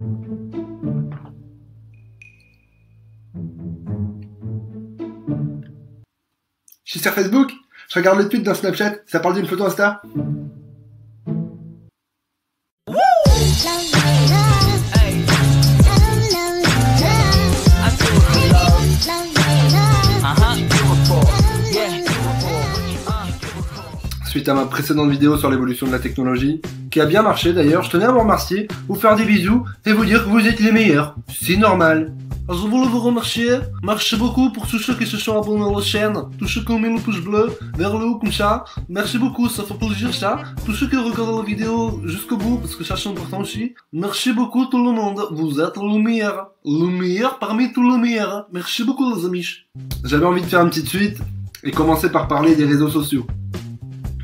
Je suis sur Facebook, je regarde le tweet d'un Snapchat, ça parle d'une photo Insta. Suite à ma précédente vidéo sur l'évolution de la technologie, qui a bien marché d'ailleurs, je tenais à vous remercier, vous faire des bisous et vous dire que vous êtes les meilleurs. C'est normal. Je voulais vous remercier. Merci beaucoup pour tous ceux qui se sont abonnés à la chaîne, tous ceux qui ont mis le pouce bleu vers le haut comme ça. Merci beaucoup, ça fait plaisir ça. Tous ceux qui regardent la vidéo jusqu'au bout, parce que ça c'est important aussi. Merci beaucoup tout le monde, vous êtes le meilleur. Le meilleur parmi tous les meilleurs. Merci beaucoup les amis. J'avais envie de faire une petite suite et commencer par parler des réseaux sociaux.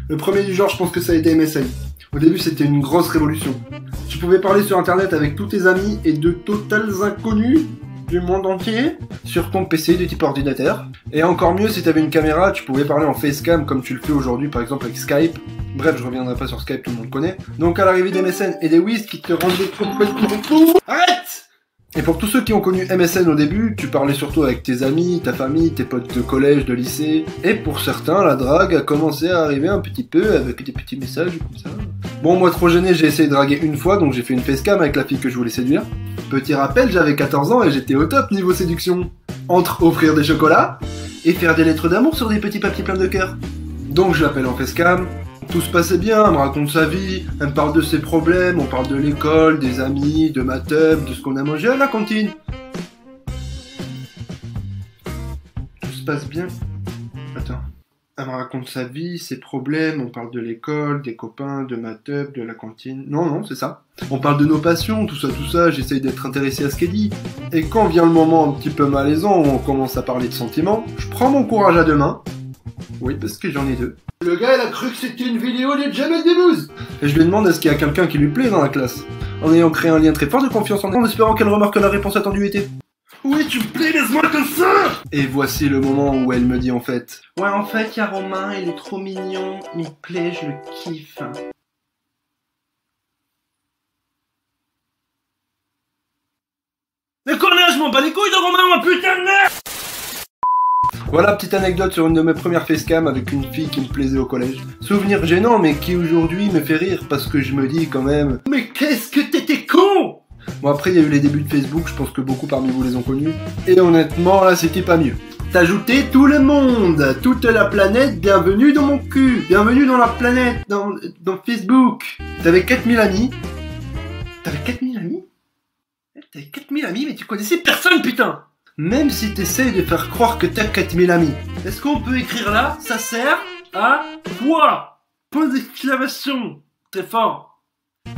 Le premier du genre, je pense que ça a été MSN. Au début, c'était une grosse révolution. Tu pouvais parler sur internet avec tous tes amis et de totales inconnus du monde entier sur ton PC de type ordinateur. Et encore mieux, si tu avais une caméra, tu pouvais parler en facecam comme tu le fais aujourd'hui, par exemple avec Skype. Bref, je reviendrai pas sur Skype, tout le monde connaît. Donc à l'arrivée des MSN et des Wiz qui te rendaient complètement fou. Arrête! Et pour tous ceux qui ont connu MSN au début, tu parlais surtout avec tes amis, ta famille, tes potes de collège, de lycée. Et pour certains, la drague a commencé à arriver un petit peu avec des petits messages comme ça. Bon, moi trop gêné, j'ai essayé de draguer une fois, donc j'ai fait une facecam avec la fille que je voulais séduire. Petit rappel, j'avais 14 ans et j'étais au top niveau séduction. Entre offrir des chocolats et faire des lettres d'amour sur des petits papiers pleins de cœur. Donc je l'appelle en facecam. Tout se passait bien, elle me raconte sa vie, elle me parle de ses problèmes, on parle de l'école, des amis, de ma teub, de ce qu'on a mangé à la cantine. Tout se passe bien. Attends. Elle me raconte sa vie, ses problèmes, on parle de l'école, des copains, de ma teub, de la cantine. Non, c'est ça. On parle de nos passions, tout ça, j'essaye d'être intéressé à ce qu'elle dit. Et quand vient le moment un petit peu malaisant où on commence à parler de sentiments, je prends mon courage à deux mains. Oui, parce que j'en ai deux. Le gars, il a cru que c'était une vidéo de Jamel Debbouze. Et je lui demande est-ce qu'il y a quelqu'un qui lui plaît dans la classe. En ayant créé un lien très fort de confiance en espérant qu'elle remarque que la réponse attendue était oui, tu me plais, laisse-moi comme ça. Et voici le moment où elle me dit en fait ouais, en fait, il y a Romain, il est trop mignon, il me plaît, je le kiffe. Mais connard, je m'en bats les couilles de Romain, ma putain de merde. Voilà, petite anecdote sur une de mes premières facecam avec une fille qui me plaisait au collège. Souvenir gênant, mais qui aujourd'hui me fait rire parce que je me dis quand même mais qu'est-ce que t'étais con. Bon, après il y a eu les débuts de Facebook, je pense que beaucoup parmi vous les ont connus. Et honnêtement, là c'était pas mieux. T'ajoutais tout le monde, toute la planète, bienvenue dans mon cul, bienvenue dans la planète, dans Facebook. T'avais 4000 amis. T'avais 4000 amis? T'avais 4000 amis, mais tu connaissais personne, putain. Même si t'essayes de faire croire que t'as 4000 amis. Est-ce qu'on peut écrire là, ça sert à quoi? Point d'exclamation. Très fort.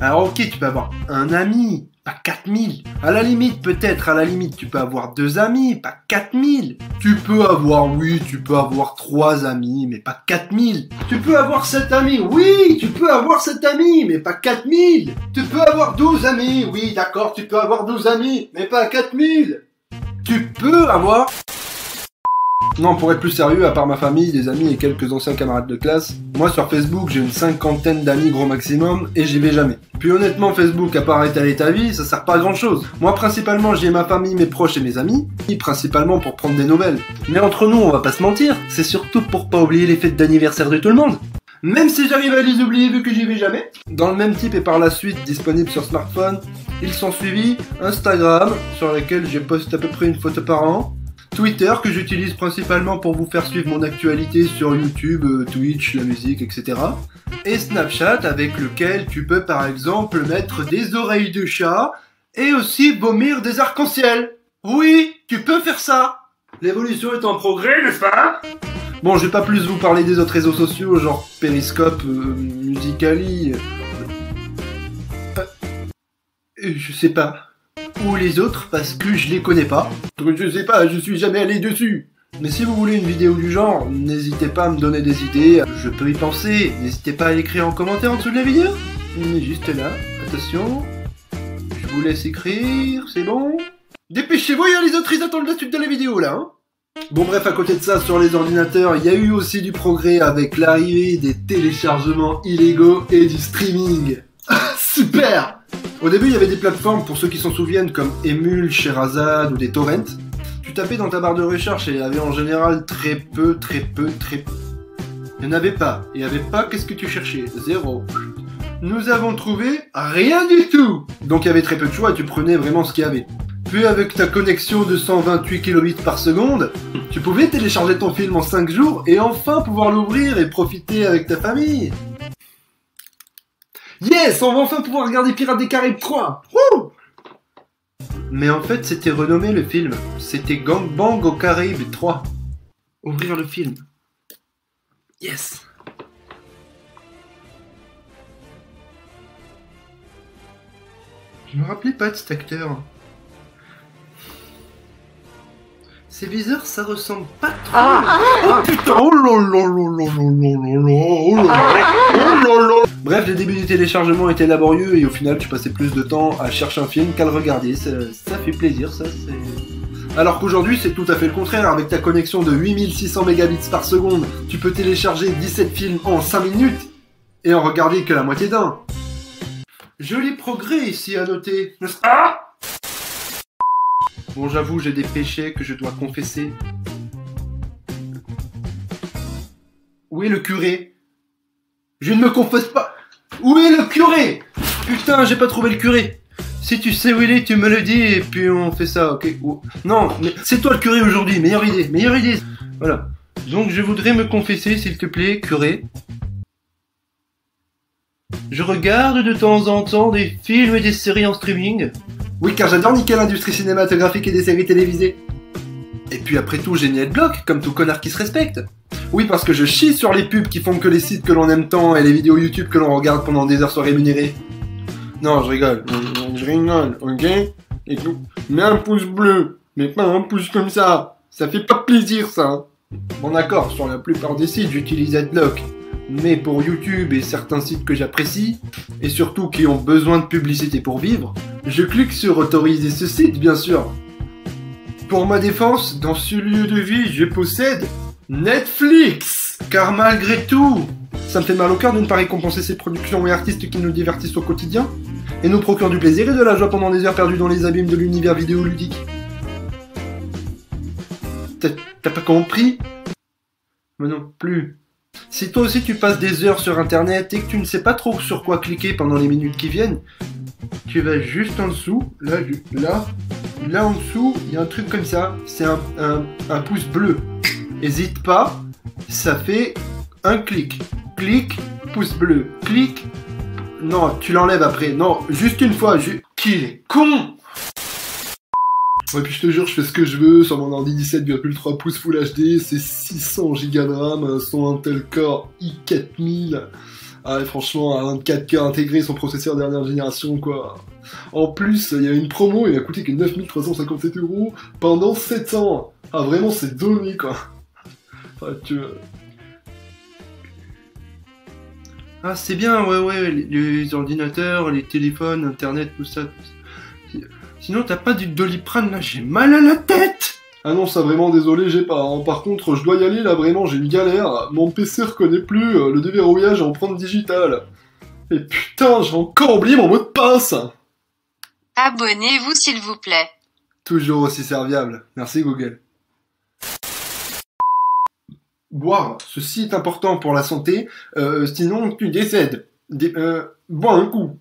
Alors ok, tu peux avoir un ami, pas 4000. À la limite, peut-être, tu peux avoir 2 amis, pas 4000. Tu peux avoir 3 amis, mais pas 4000. Tu peux avoir 7 amis, oui, tu peux avoir 7 amis, mais pas 4000. Tu peux avoir 12 amis, oui, d'accord, tu peux avoir 12 amis, mais pas 4000. Tu peux avoir... Non, pour être plus sérieux, à part ma famille, des amis et quelques anciens camarades de classe, moi sur Facebook j'ai une 50aine d'amis gros maximum et j'y vais jamais. Puis honnêtement Facebook, à part étaler ta vie, ça sert pas à grand chose. Moi principalement j'ai ma famille, mes proches et mes amis, principalement pour prendre des nouvelles. Mais entre nous on va pas se mentir, c'est surtout pour pas oublier les fêtes d'anniversaire de tout le monde. Même si j'arrive à les oublier vu que j'y vais jamais. Dans le même type et par la suite disponible sur smartphone, ils sont suivis Instagram, sur lequel je poste à peu près une photo par an, Twitter que j'utilise principalement pour vous faire suivre mon actualité sur YouTube, Twitch, la musique, etc. Et Snapchat avec lequel tu peux par exemple mettre des oreilles de chat et aussi vomir des arcs-en-ciel. Oui, tu peux faire ça. L'évolution est en progrès, n'est-ce pas? Bon, je vais pas plus vous parler des autres réseaux sociaux, genre Periscope, Musical.ly... je sais pas. Ou les autres, parce que je les connais pas. Je sais pas, je suis jamais allé dessus. Mais si vous voulez une vidéo du genre, n'hésitez pas à me donner des idées, je peux y penser. N'hésitez pas à l'écrire en commentaire en dessous de la vidéo. On est juste là, attention. Je vous laisse écrire, c'est bon? Dépêchez-vous, il y a les autres, ils attendent la suite de la vidéo là, hein. Bon bref, à côté de ça, sur les ordinateurs, il y a eu aussi du progrès avec l'arrivée des téléchargements illégaux et du streaming. Super! Au début, il y avait des plateformes, pour ceux qui s'en souviennent, comme Emule, Sherazade ou des torrents. Tu tapais dans ta barre de recherche et il y avait en général très peu. Il n'y en avait pas. Il n'y avait pas, qu'est-ce que tu cherchais? Zéro. Nous avons trouvé rien du tout. Donc il y avait très peu de choix et tu prenais vraiment ce qu'il y avait. Puis avec ta connexion de 128 kilobits par seconde, tu pouvais télécharger ton film en 5 jours et enfin pouvoir l'ouvrir et profiter avec ta famille. Yes, on va enfin pouvoir regarder Pirates des Caraïbes 3. Wouh! Mais en fait, c'était renommé le film. C'était Gangbang aux Caraïbes 3. Ouvrir le film. Yes. Je me rappelais pas de cet acteur. C'est bizarre, ça ressemble pas trop. Ah putain, oh là là là là là là là. Bref, le début du téléchargement était laborieux et au final, tu passais plus de temps à chercher un film qu'à le regarder. Ça fait plaisir, ça, c'est... Alors qu'aujourd'hui, c'est tout à fait le contraire. Avec ta connexion de 8600 mégabits par seconde, tu peux télécharger 17 films en 5 minutes et en regarder que la moitié d'un. Joli progrès ici à noter, n'est-ce pas? Bon, j'avoue, j'ai des péchés que je dois confesser. Où est le curé? Je ne me confesse pas. Où est le curé? Putain, j'ai pas trouvé le curé. Si tu sais où il est, tu me le dis et puis on fait ça, ok? Non, mais c'est toi le curé aujourd'hui, meilleure idée, meilleure idée. Voilà. Donc je voudrais me confesser, s'il te plaît, curé. Je regarde de temps en temps des films et des séries en streaming. Oui, car j'adore niquer l'industrie cinématographique et des séries télévisées. Et puis après tout, j'ai mis Adblock, comme tout connard qui se respecte. Oui, parce que je chie sur les pubs qui font que les sites que l'on aime tant et les vidéos YouTube que l'on regarde pendant des heures soient rémunérés. Non, je rigole, ok? Et tout. Mets un pouce bleu, mais pas un pouce comme ça. Ça fait pas plaisir, ça. Bon d'accord, sur la plupart des sites, j'utilise Adblock. Mais pour YouTube et certains sites que j'apprécie, et surtout qui ont besoin de publicité pour vivre, je clique sur autoriser ce site, bien sûr. Pour ma défense, dans ce lieu de vie, je possède Netflix. Car malgré tout, ça me fait mal au cœur de ne pas récompenser ces productions et artistes qui nous divertissent au quotidien, et nous procurent du plaisir et de la joie pendant des heures perdues dans les abîmes de l'univers vidéoludique. T'as pas compris? Mais non, plus. Si toi aussi tu passes des heures sur internet et que tu ne sais pas trop sur quoi cliquer pendant les minutes qui viennent, tu vas juste en dessous, là en dessous, il y a un truc comme ça, c'est un pouce bleu. Hésite pas, ça fait un clic. Clic, pouce bleu, clic. Non, tu l'enlèves après, non, juste une fois, Qu'il est con! Ouais, puis je te jure, je fais ce que je veux sur mon ordi 17,3 pouces Full HD, c'est 600 Go de RAM, un son Intel Core i4000. Ah, et franchement, un 24 cœurs intégré, son processeur dernière génération, quoi. En plus, il y a une promo, il a coûté que 9357 € pendant 7 ans. Ah, vraiment, c'est donné, quoi. Ah, Ah, c'est bien, ouais, les ordinateurs, les téléphones, internet, tout ça. Sinon, t'as pas du Doliprane, là, j'ai mal à la tête! Ah non, ça vraiment, désolé, j'ai pas. Hein. Par contre, je dois y aller, là, vraiment, j'ai une galère. Mon PC reconnaît plus le déverrouillage en empreinte digitale. Et putain, j'ai encore oublié mon mot de passe! Abonnez-vous s'il vous plaît. Toujours aussi serviable. Merci Google. Boire, ceci est important pour la santé, sinon tu décèdes. Bois un coup.